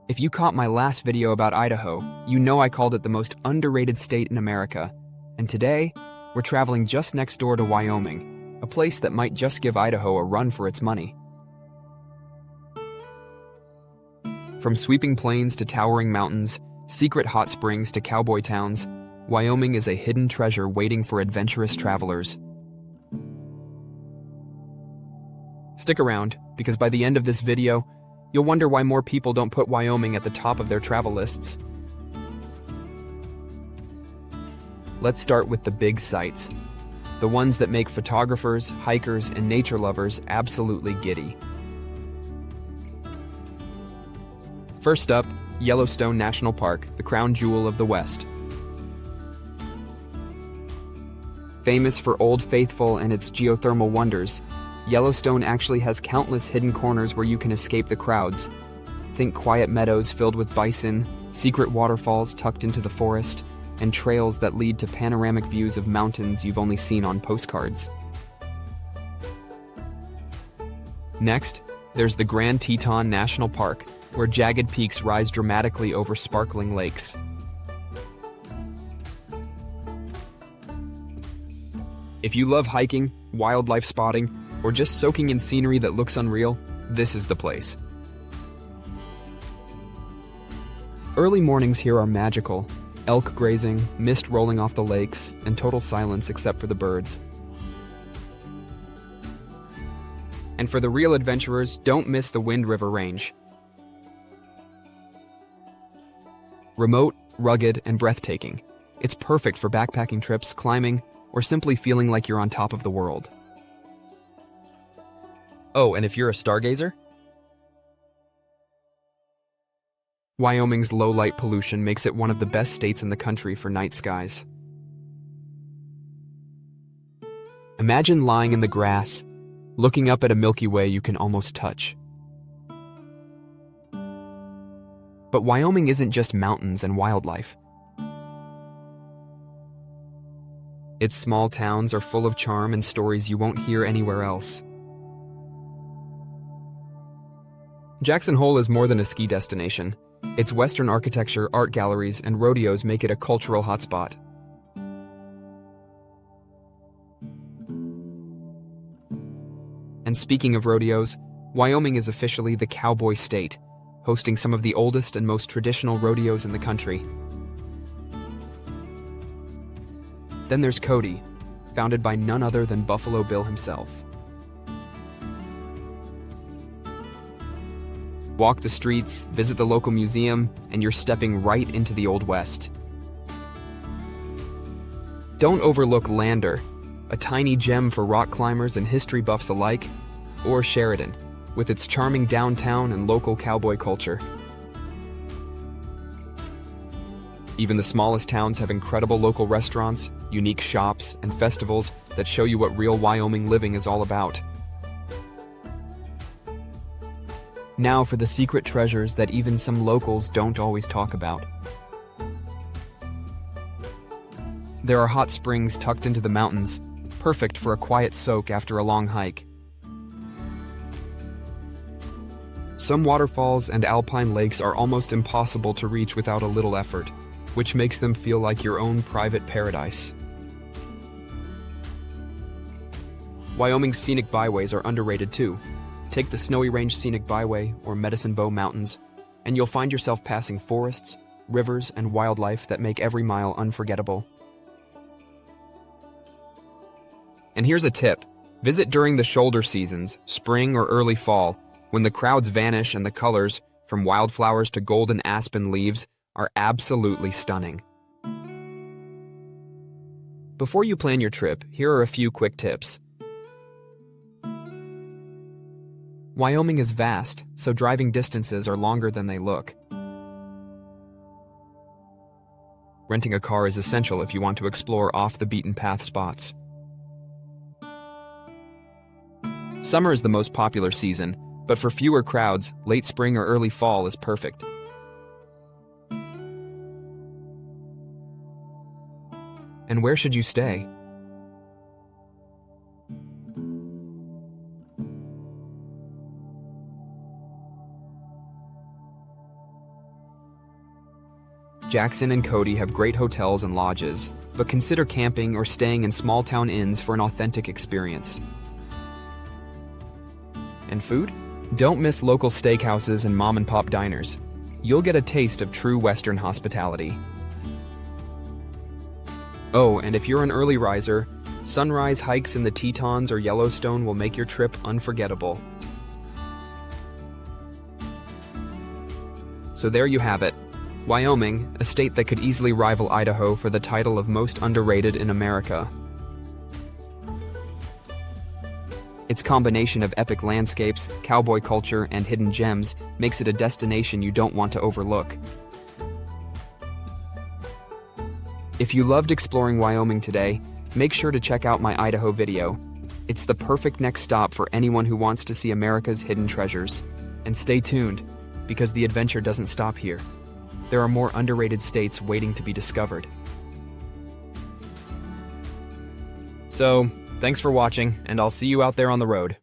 If you caught my last video about Idaho, you know I called it the most underrated state in America. And today, we're traveling just next door to Wyoming, a place that might just give Idaho a run for its money. From sweeping plains to towering mountains, secret hot springs to cowboy towns, Wyoming is a hidden treasure waiting for adventurous travelers. Stick around, because by the end of this video, you'll wonder why more people don't put Wyoming at the top of their travel lists. Let's start with the big sights, the ones that make photographers, hikers, and nature lovers absolutely giddy. First up, Yellowstone National Park, the crown jewel of the West. Famous for Old Faithful and its geothermal wonders, Yellowstone actually has countless hidden corners where you can escape the crowds. Think quiet meadows filled with bison, secret waterfalls tucked into the forest, and trails that lead to panoramic views of mountains you've only seen on postcards. Next, there's the Grand Teton National Park, where jagged peaks rise dramatically over sparkling lakes. If you love hiking, wildlife spotting, or just soaking in scenery that looks unreal, this is the place. Early mornings here are magical. Elk grazing, mist rolling off the lakes, and total silence except for the birds. And for the real adventurers, don't miss the Wind River Range. Remote, rugged, and breathtaking, it's perfect for backpacking trips, climbing, or simply feeling like you're on top of the world. Oh, and if you're a stargazer? Wyoming's low light pollution makes it one of the best states in the country for night skies. Imagine lying in the grass, looking up at a Milky Way you can almost touch. But Wyoming isn't just mountains and wildlife. Its small towns are full of charm and stories you won't hear anywhere else. Jackson Hole is more than a ski destination. Its Western architecture, art galleries, and rodeos make it a cultural hotspot. And speaking of rodeos, Wyoming is officially the Cowboy state, hosting some of the oldest and most traditional rodeos in the country. Then there's Cody, founded by none other than Buffalo Bill himself. Walk the streets, visit the local museum, and you're stepping right into the Old West. Don't overlook Lander, a tiny gem for rock climbers and history buffs alike, or Sheridan, with its charming downtown and local cowboy culture. Even the smallest towns have incredible local restaurants, unique shops, and festivals that show you what real Wyoming living is all about. Now for the secret treasures that even some locals don't always talk about. There are hot springs tucked into the mountains, perfect for a quiet soak after a long hike. Some waterfalls and alpine lakes are almost impossible to reach without a little effort, which makes them feel like your own private paradise. Wyoming's scenic byways are underrated too. Take the Snowy Range Scenic Byway or Medicine Bow Mountains, and you'll find yourself passing forests, rivers, and wildlife that make every mile unforgettable. And here's a tip. Visit during the shoulder seasons, spring or early fall, when the crowds vanish and the colors, from wildflowers to golden aspen leaves, are absolutely stunning. Before you plan your trip, here are a few quick tips. Wyoming is vast, so driving distances are longer than they look. Renting a car is essential if you want to explore off-the-beaten-path spots. Summer is the most popular season, but for fewer crowds, late spring or early fall is perfect. And where should you stay? Jackson and Cody have great hotels and lodges, but consider camping or staying in small-town inns for an authentic experience. And food? Don't miss local steakhouses and mom-and-pop diners. You'll get a taste of true Western hospitality. Oh, and if you're an early riser, sunrise hikes in the Tetons or Yellowstone will make your trip unforgettable. So there you have it. Wyoming, a state that could easily rival Idaho for the title of most underrated in America. Its combination of epic landscapes, cowboy culture, and hidden gems makes it a destination you don't want to overlook. If you loved exploring Wyoming today, make sure to check out my Idaho video. It's the perfect next stop for anyone who wants to see America's hidden treasures. And stay tuned, because the adventure doesn't stop here. There are more underrated states waiting to be discovered. So, thanks for watching, and I'll see you out there on the road.